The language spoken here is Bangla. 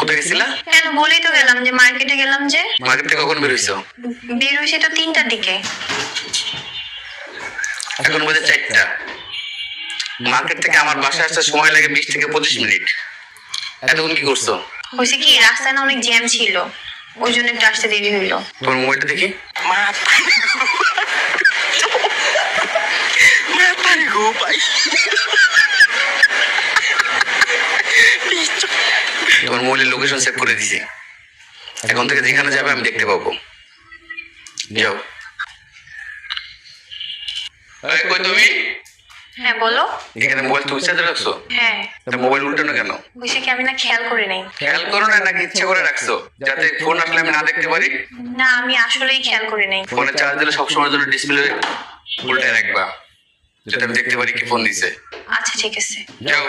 কোথায় গেছিলা? কেন বলেই তো গেলাম যে মার্কেটে গেলাম। যে মার্কেট থেকে কখন বের হইছো? বের হয়েছি তো 3টার দিকে। এখন বাজে 4টা। মার্কেট থেকে আমার বাসায় আসতে সময় লাগে 20 থেকে 25 মিনিট। এতক্ষণ কি করছো? হয়েছে কি, রাস্তায় না অনেক জ্যাম ছিল, ওই জন্য একটু আসতে দেরি হইলো। তোমার মোবাইলটা দেখি। তোমার মোবাইলের লোকেশন সেভ করে দিছি, এখন থেকে যেখানে যাবে আমি দেখতে পাবো। যাও। এই কই তুমি? হ্যাঁ বলো। এখানে মোবাইল তুমি চার্জে রাখছো? হ্যাঁ। তা মোবাইল উল্টানো কেন? হয়েছে কি, আমি না খেয়াল করে নাই। খেয়াল করো না নাকি ইচ্ছে করে রাখছো যাতে ফোন আসলে আমি না দেখতে পারি? না, আমি আসলেই খেয়াল করে নাই। ফোনে চার্জ দিলে সবসময়ের জন্য ডিসপ্লে উল্টে রাখবা, যাতে আমি দেখতে পারি কি ফোন দিছে। আচ্ছা ঠিক আছে। যাও।